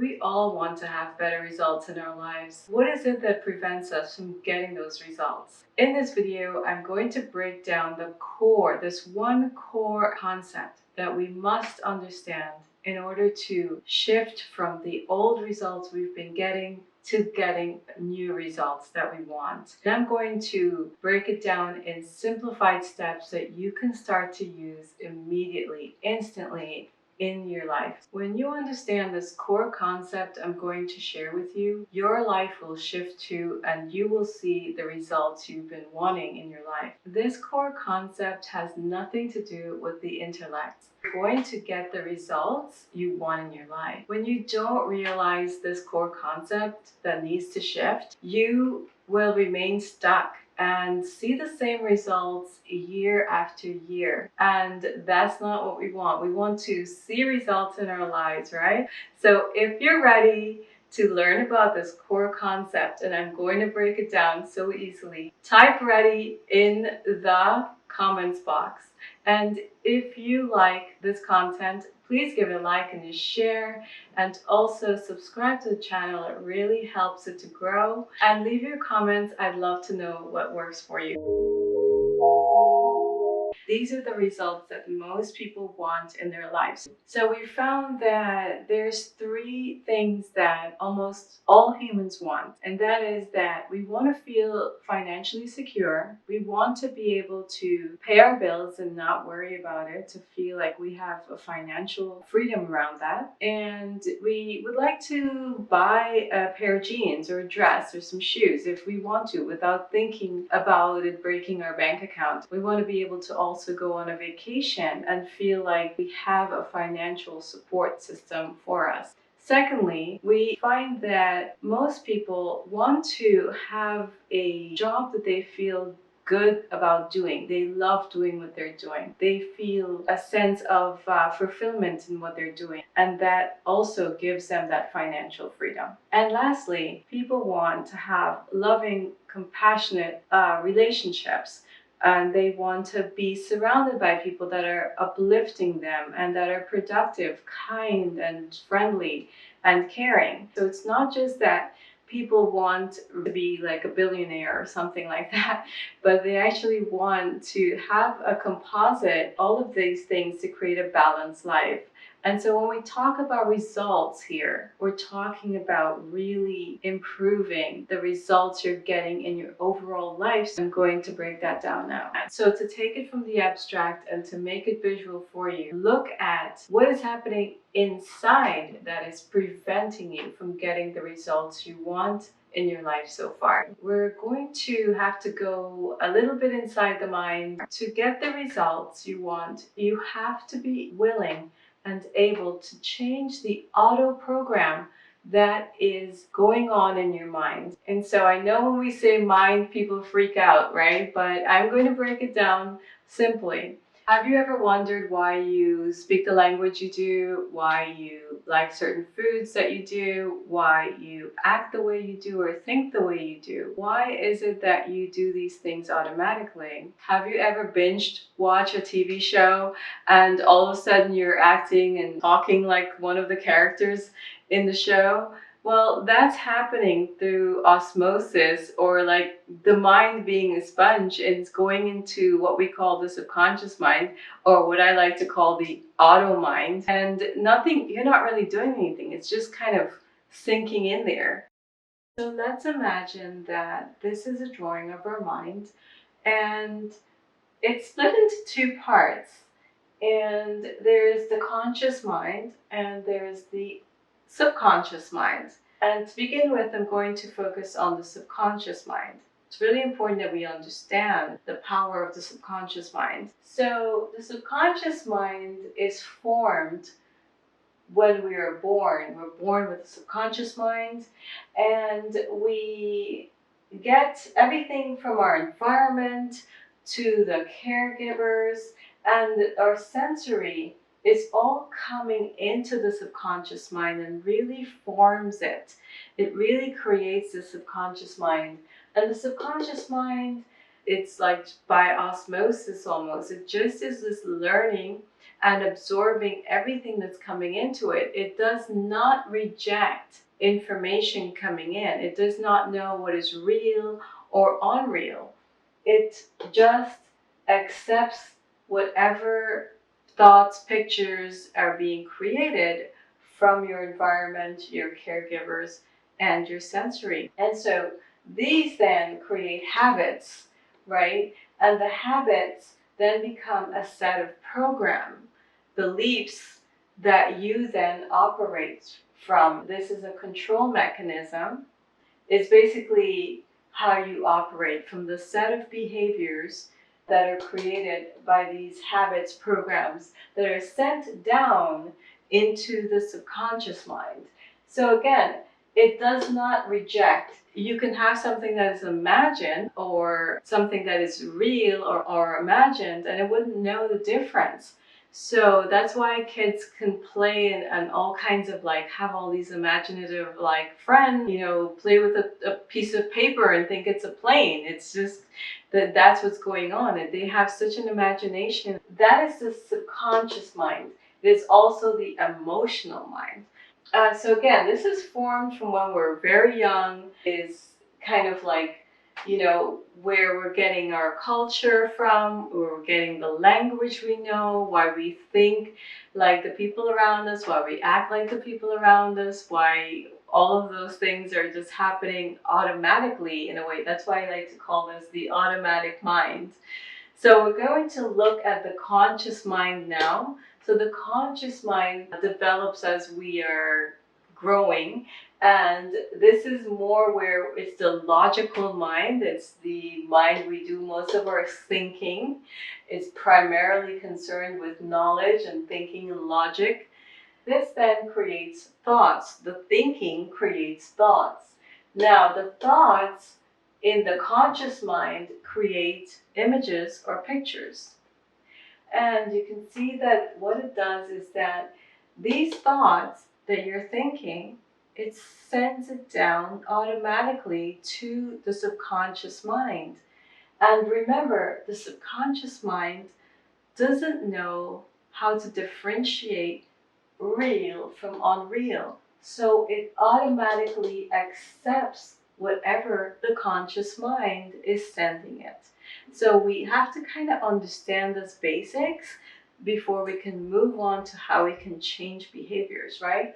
We all want to have better results in our lives. What is it that prevents us from getting those results? In this video, I'm going to break down this one core concept that we must understand in order to shift from the old results we've been getting to getting new results that we want. And I'm going to break it down in simplified steps that you can start to use immediately, instantly, in your life. When you understand this core concept I'm going to share with you, your life will shift too, and you will see the results you've been wanting in your life. This core concept has nothing to do with the intellect. You're going to get the results you want in your life. When you don't realize this core concept that needs to shift, you will remain stuck and see the same results year after year. And that's not what we want. We want to see results in our lives, right? So if you're ready to learn about this core concept, and I'm going to break it down so easily, type ready in the comments box. And if you like this content, please give it a like and a share, and also subscribe to the channel. It really helps it to grow. And leave your comments. I'd love to know what works for you. These are the results that most people want in their lives. So we found that there's 3 things that almost all humans want, and that is that we want to feel financially secure. We want to be able to pay our bills and not worry about it, to feel like we have a financial freedom around that. And we would like to buy a pair of jeans or a dress or some shoes if we want to, without thinking about it breaking our bank account. We want to be able to also go on a vacation and feel like we have a financial support system for us. Secondly, we find that most people want to have a job that they feel good about doing. They love doing what they're doing. They feel a sense of fulfillment in what they're doing, and that also gives them that financial freedom. And lastly, people want to have loving, compassionate relationships, and they want to be surrounded by people that are uplifting them and that are productive, kind, and friendly and caring. So it's not just that people want to be like a billionaire or something like that, but they actually want to have a composite, all of these things, to create a balanced life. And so when we talk about results here, we're talking about really improving the results you're getting in your overall life. So I'm going to break that down now. So to take it from the abstract and to make it visual for you, look at what is happening inside that is preventing you from getting the results you want in your life so far. We're going to have to go a little bit inside the mind. To get the results you want, you have to be willing and able to change the auto program that is going on in your mind. And so I know when we say mind, people freak out, right? But I'm going to break it down simply. Have you ever wondered why you speak the language you do, why you like certain foods that you do, why you act the way you do or think the way you do? Why is it that you do these things automatically? Have you ever binged watch a TV show and all of a sudden you're acting and talking like one of the characters in the show? Well, that's happening through osmosis, or like the mind being a sponge, and it's going into what we call the subconscious mind, or what I like to call the auto mind. And you're not really doing anything. It's just kind of sinking in there. So let's imagine that this is a drawing of our mind, and it's split into 2 parts. And there's the conscious mind and there's the subconscious mind. And to begin with, I'm going to focus on the subconscious mind. It's really important that we understand the power of the subconscious mind. So the subconscious mind is formed when we are born. We're born with a subconscious mind, and we get everything from our environment to the caregivers, and our sensory is all coming into the subconscious mind and really forms it. It really creates the subconscious mind. And the subconscious mind, it's like by osmosis almost. It just is this learning, and absorbing everything that's coming into it. It does not reject information coming in. It does not know what is real or unreal. It just accepts whatever thoughts, pictures are being created from your environment, your caregivers, and your sensory. And so these then create habits, right? And the habits then become a set of beliefs that you then operate from. This is a control mechanism. It's basically how you operate from the set of behaviors that are created by these habits, programs that are sent down into the subconscious mind. So again, it does not reject. You can have something that is imagined or something that is real or imagined, and it wouldn't know the difference. So that's why kids can play and all kinds of have all these imaginative friends, play with a piece of paper and think it's a plane. It's just that's what's going on. And they have such an imagination. That is the subconscious mind. It is also the emotional mind. So again, this is formed from when we're very young. Is kind of where we're getting our culture from, where we're getting the language we know, why we think like the people around us, why we act like the people around us, why all of those things are just happening automatically in a way. That's why I like to call this the automatic mind. So we're going to look at the conscious mind now. So the conscious mind develops as we are growing, and this is more where it's the logical mind. It's the mind we do most of our thinking. It's primarily concerned with knowledge and thinking and logic. This then creates thoughts. The thinking creates thoughts. Now the thoughts in the conscious mind create images or pictures. And you can see that what it does is that these thoughts that you're thinking, it sends it down automatically to the subconscious mind. And remember, the subconscious mind doesn't know how to differentiate real from unreal. So it automatically accepts whatever the conscious mind is sending it. So we have to kind of understand those basics before we can move on to how we can change behaviors, right?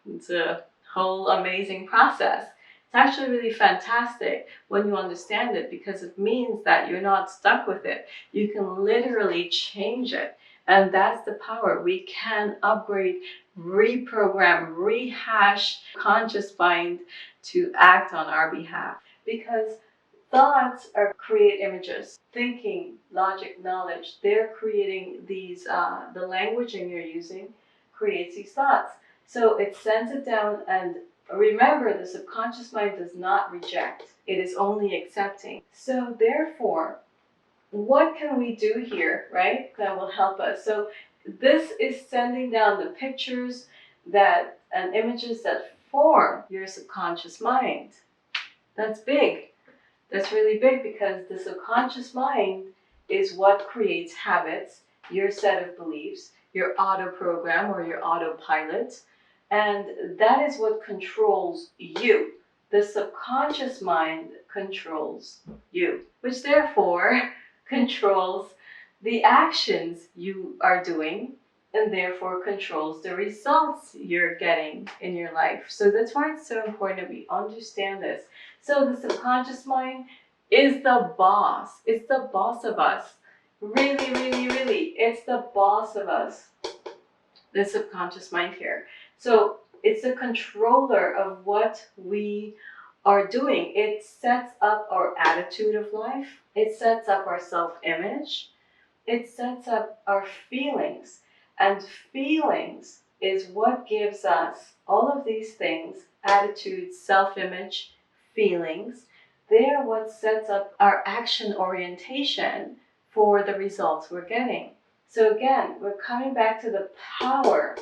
It's a whole amazing process. It's actually really fantastic when you understand it, because it means that you're not stuck with it. You can literally change it. And that's the power. We can upgrade, reprogram, rehash conscious mind to act on our behalf. Because thoughts create images. Thinking, logic, knowledge, they're creating these, the languaging you're using creates these thoughts. So it sends it down, and remember, the subconscious mind does not reject. It is only accepting. So therefore, what can we do here, right? That will help us. So this is sending down the pictures and images that form your subconscious mind. That's big. That's really big, because the subconscious mind is what creates habits, your set of beliefs, your auto program or your autopilot. And that is what controls you. The subconscious mind controls you, which therefore controls the actions you are doing, and therefore controls the results you're getting in your life. So that's why it's so important that we understand this. So the subconscious mind is the boss. It's the boss of us. Really, really, really, it's the boss of us. The subconscious mind here. So it's the controller of what we are doing. It sets up our attitude of life. It sets up our self-image. It sets up our feelings. And feelings is what gives us all of these things: attitude, self-image, feelings. They are what sets up our action orientation for the results we're getting. So again, we're coming back to the power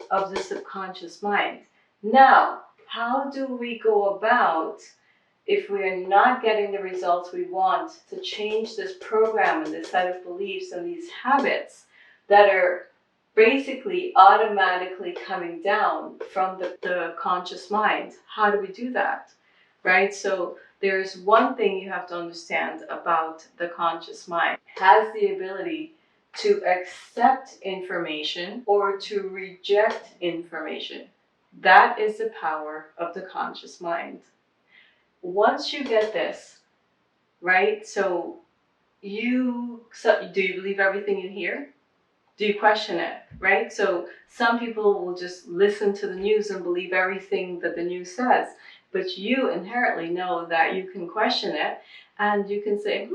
of the subconscious mind. Now, how do we go about, if we are not getting the results we want, to change this program and this set of beliefs and these habits that are basically automatically coming down from the conscious mind. How do we do that? Right? So there's one thing you have to understand about the conscious mind. It has the ability to accept information or to reject information. That is the power of the conscious mind. Once you get this, right? So do you believe everything you hear? Do you question it, right? So some people will just listen to the news and believe everything that the news says, but you inherently know that you can question it, and you can say,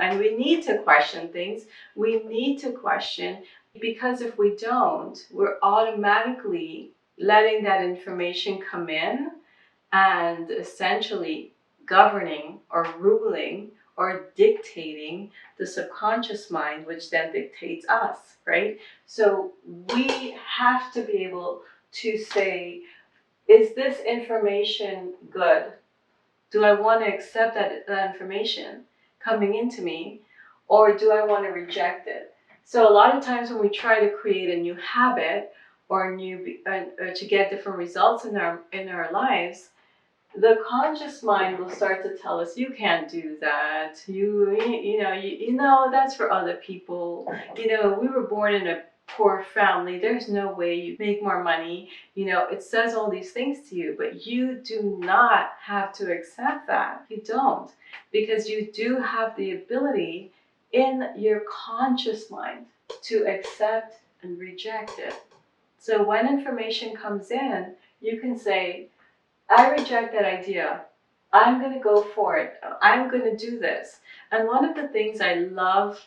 and we need to question things. We need to question, because if we don't, we're automatically letting that information come in and essentially governing or ruling or dictating the subconscious mind, which then dictates us, right? So we have to be able to say, is this information good? Do I want to accept that information coming into me, or do I want to reject it? So a lot of times when we try to create a new habit or to get different results in our lives, the conscious mind will start to tell us, you can't do that. You know that's for other people. We were born in a poor family. There's no way you make more money. It says all these things to you, but you do not have to accept that. You don't, because you do have the ability in your conscious mind to accept and reject it. So when information comes in, you can say, I reject that idea. I'm going to go for it. I'm going to do this. And one of the things I love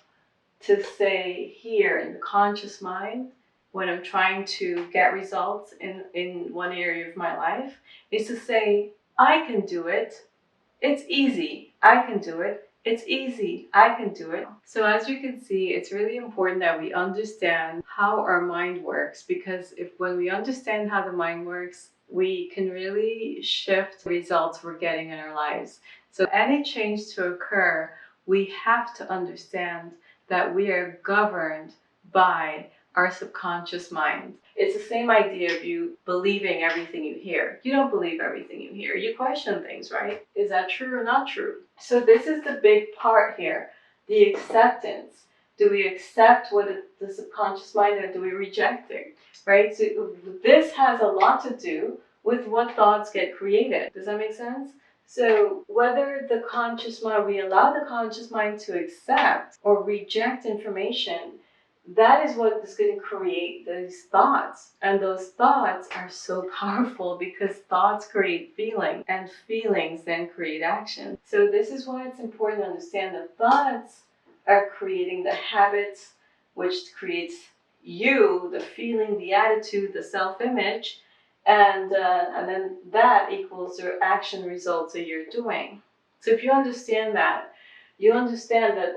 to say here in the conscious mind, when I'm trying to get results in one area of my life, is to say, I can do it. It's easy. I can do it. It's easy. I can do it. So as you can see, it's really important that we understand how our mind works, because when we understand how the mind works, we can really shift the results we're getting in our lives. So any change to occur, we have to understand that we are governed by our subconscious mind. It's the same idea of you believing everything you hear. You don't believe everything you hear. You question things, right? Is that true or not true? So this is the big part here, the acceptance. Do we accept what the subconscious mind, or do we reject it, right? So this has a lot to do with what thoughts get created. Does that make sense? So whether the conscious mind, we allow the conscious mind to accept or reject information, that is what is going to create these thoughts. And those thoughts are so powerful, because thoughts create feeling, and feelings then create action. So this is why it's important to understand that thoughts are creating the habits, which creates you, the feeling, the attitude, the self-image, and then that equals your action results that you're doing. So if you understand that, you understand that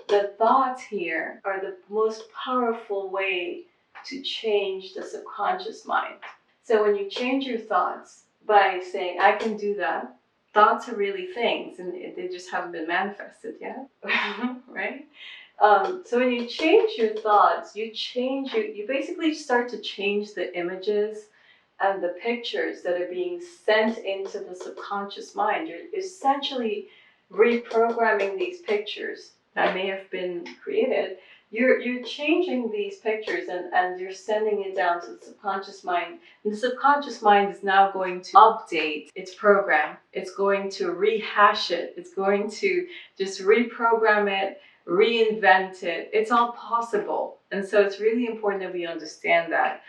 the thoughts here are the most powerful way to change the subconscious mind. So when you change your thoughts by saying, I can do that, thoughts are really things, and they just haven't been manifested yet, right? So when you change your thoughts, you basically start to change the images and the pictures that are being sent into the subconscious mind. You're essentially reprogramming these pictures that may have been created. You're changing these pictures, and you're sending it down to the subconscious mind. And the subconscious mind is now going to update its program. It's going to rehash it. It's going to just reprogram it, reinvent it. It's all possible. And so it's really important that we understand that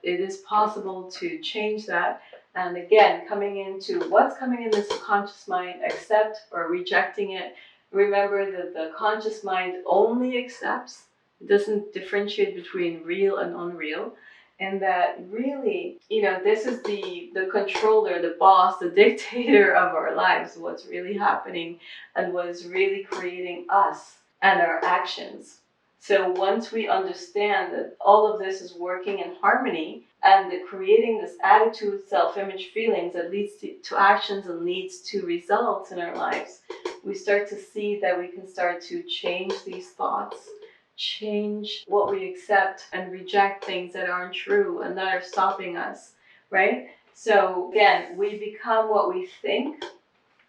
it is possible to change that. And again, coming into what's coming in the subconscious mind, accept or rejecting it. Remember that the conscious mind only accepts, it doesn't differentiate between real and unreal. And that really, this is the controller, the boss, the dictator of our lives, what's really happening and what is really creating us and our actions. So once we understand that all of this is working in harmony, and creating this attitude, self-image, feelings that leads to actions and leads to results in our lives, we start to see that we can start to change these thoughts, change what we accept and reject things that aren't true and that are stopping us, right? So again, we become what we think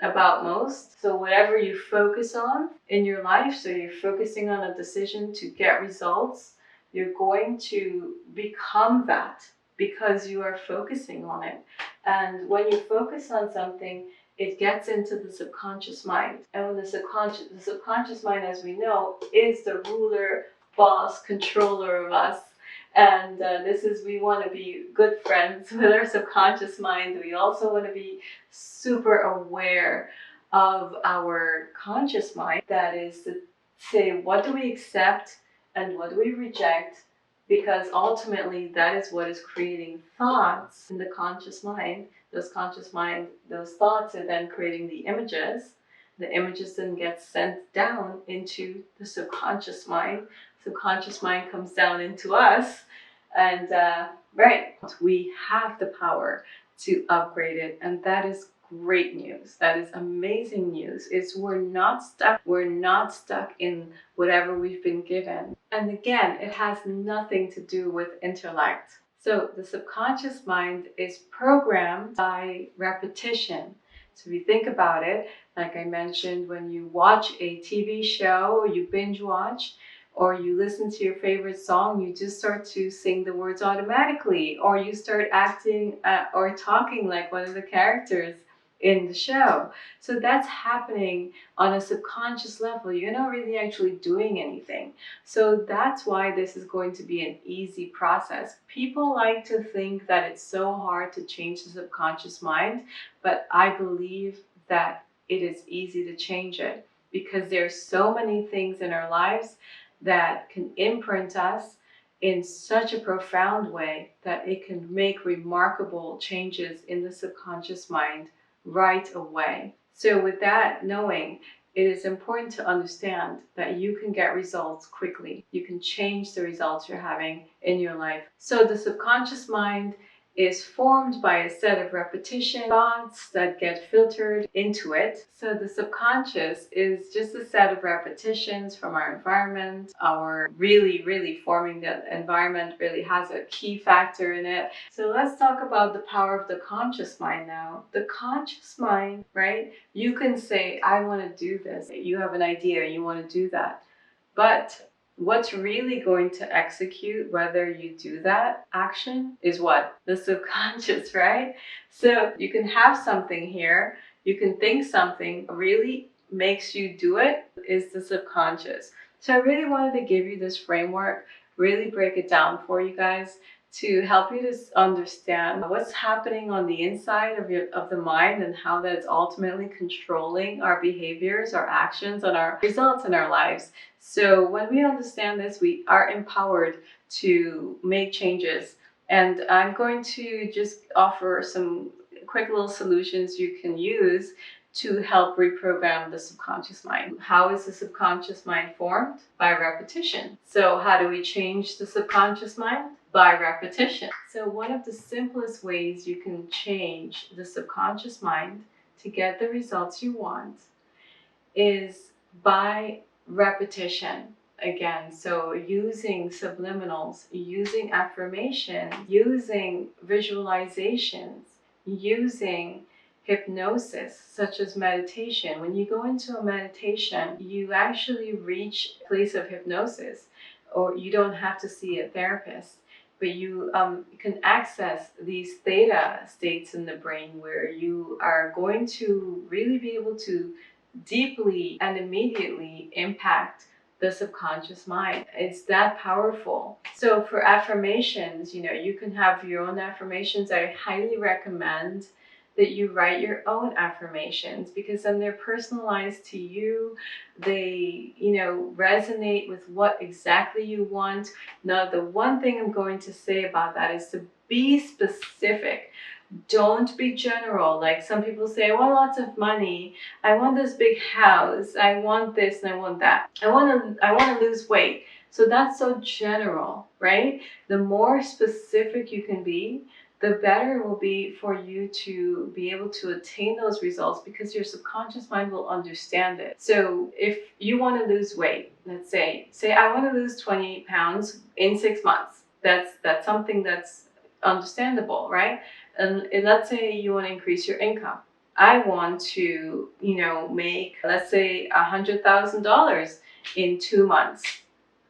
about most. So whatever you focus on in your life, so you're focusing on a decision to get results, you're going to become that because you are focusing on it. And when you focus on something, it gets into the subconscious mind. And when the subconscious mind, as we know, is the ruler, boss, controller of us. And we want to be good friends with our subconscious mind. We also want to be super aware of our conscious mind. That is to say, what do we accept and what do we reject? Because ultimately, that is what is creating thoughts in the conscious mind. Those thoughts are then creating the images. The images then get sent down into the subconscious mind. Subconscious mind comes down into us. And right, we have the power to upgrade it. And that is great news. That is amazing news. We're not stuck. We're not stuck in whatever we've been given. And again, it has nothing to do with intellect. So the subconscious mind is programmed by repetition. So if you think about it, like I mentioned, when you watch a TV show or you binge watch, or you listen to your favorite song, you just start to sing the words automatically, or you start acting or talking like one of the characters in the show. So that's happening on a subconscious level. You're not really actually doing anything. So that's why this is going to be an easy process. People like to think that it's so hard to change the subconscious mind, but I believe that it is easy to change it because there's so many things in our lives that can imprint us in such a profound way that it can make remarkable changes in the subconscious mind right away. So with that knowing, it is important to understand that you can get results quickly. You can change the results you're having in your life. So the subconscious mind is formed by a set of repetition thoughts that get filtered into it. So the subconscious is just a set of repetitions from our environment. Our really forming the environment really has a key factor in it. So let's talk about the power of the conscious mind now. The conscious mind, right? You can say, I want to do this. You have an idea, you want to do that. But what's really going to execute whether you do that action is what? The subconscious, right? So you can have something here, you can think something, really makes you do it is the subconscious. So I really wanted to give you this framework, really break it down for you guys to help you to understand what's happening on the inside of the mind and how that's ultimately controlling our behaviors, our actions, and our results in our lives. So when we understand this, we are empowered to make changes. And I'm going to just offer some quick little solutions you can use to help reprogram the subconscious mind. How is the subconscious mind formed? By repetition. So how do we change the subconscious mind? By repetition. So one of the simplest ways you can change the subconscious mind to get the results you want is by repetition. Again, so using subliminals, using affirmation, using visualizations, using hypnosis, such as meditation. When you go into a meditation, you actually reach a place of hypnosis, or you don't have to see a therapist, but you can access these theta states in the brain where you are going to really be able to deeply and immediately impact the subconscious mind. It's that powerful. So for affirmations, you can have your own affirmations. I highly recommend that you write your own affirmations because then they're personalized to you. They, resonate with what exactly you want. Now, the one thing I'm going to say about that is to be specific. Don't be general. Like some people say, I want lots of money. I want this big house. I want this and I want that. I want to lose weight. So that's so general, right? The more specific you can be, the better it will be for you to be able to attain those results, because your subconscious mind will understand it. So if you want to lose weight, let's say I want to lose 20 pounds in 6 months. That's something that's understandable, right? And let's say you want to increase your income. I want to, make, let's say, $100,000 in 2 months.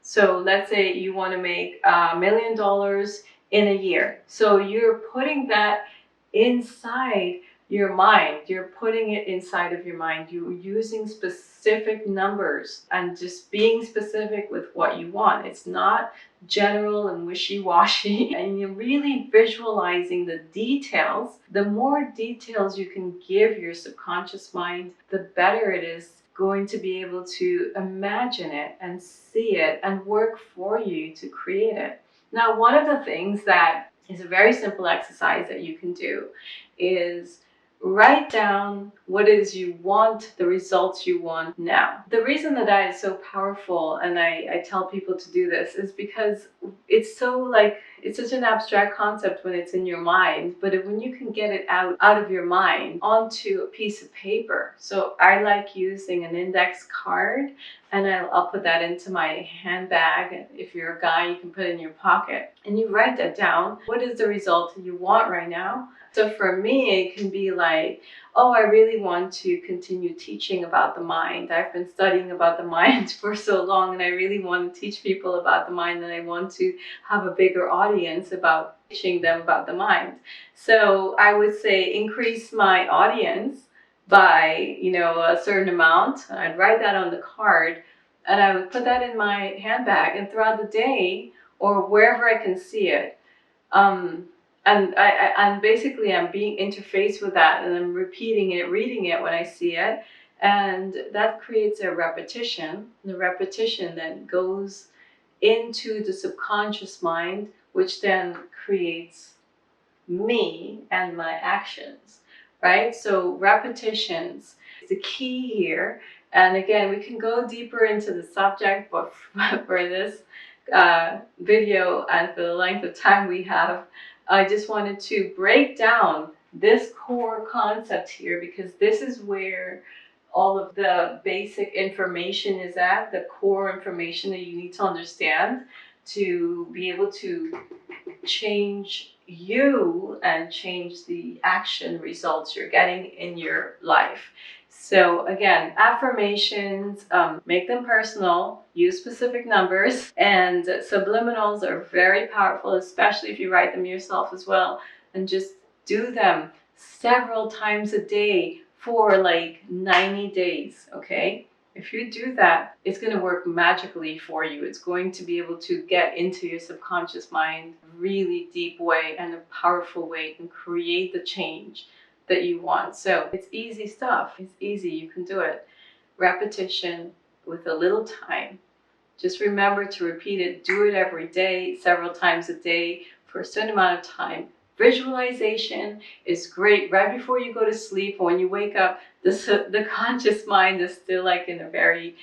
So let's say you want to make $1 million in a year. So you're putting that inside your mind. You're putting it inside of your mind. You're using specific numbers and just being specific with what you want. It's not general and wishy-washy. And you're really visualizing the details. The more details you can give your subconscious mind, the better it is going to be able to imagine it and see it and work for you to create it. Now, one of the things that is a very simple exercise that you can do is write down what it is you want, the results you want now. The reason that is so powerful, and I tell people to do this, is because it's such an abstract concept when it's in your mind, but when you can get it out of your mind onto a piece of paper. So I like using an index card, and I'll put that into my handbag. If you're a guy, you can put it in your pocket, and you write that down. What is the result you want right now? So for me, it can be like, oh, I really want to continue teaching about the mind. I've been studying about the mind for so long, and I really want to teach people about the mind, and I want to have a bigger audience about teaching them about the mind. So I would say increase my audience by, a certain amount. I'd write that on the card, and I would put that in my handbag, and throughout the day or wherever I can see it, and basically I'm being interfaced with that, and I'm repeating it, reading it when I see it, and that creates a repetition. The repetition then goes into the subconscious mind, which then creates me and my actions, right? So repetitions is the key here. And again, we can go deeper into the subject, but for this video and for the length of time we have, I just wanted to break down this core concept here, because this is where all of the basic information is at, the core information that you need to understand to be able to change you and change the action results you're getting in your life. So again, affirmations, make them personal, use specific numbers, and subliminals are very powerful, especially if you write them yourself as well, and just do them several times a day for like 90 days, okay? If you do that, it's going to work magically for you. It's going to be able to get into your subconscious mind in a really deep way and a powerful way, and create the change that you want. So it's easy stuff. It's easy. You can do it. Repetition with a little time. Just remember to repeat it. Do it every day, several times a day for a certain amount of time. Visualization is great right before you go to sleep. When you wake up, the conscious mind is still like in a very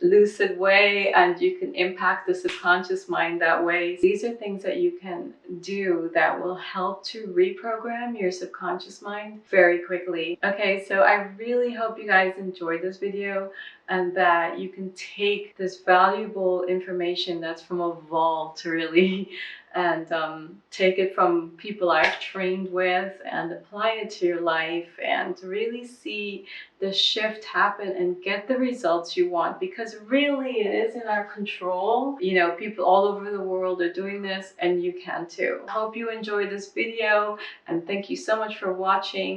lucid way, and you can impact the subconscious mind that way. These are things that you can do that will help to reprogram your subconscious mind very quickly. Okay, so I really hope you guys enjoyed this video, and that you can take this valuable information that's from a vault, really, and take it from people I've trained with and apply it to your life, and really see the shift happen and get the results you want, because really it is in our control. People all over the world are doing this, and you can too. I hope you enjoyed this video, and thank you so much for watching.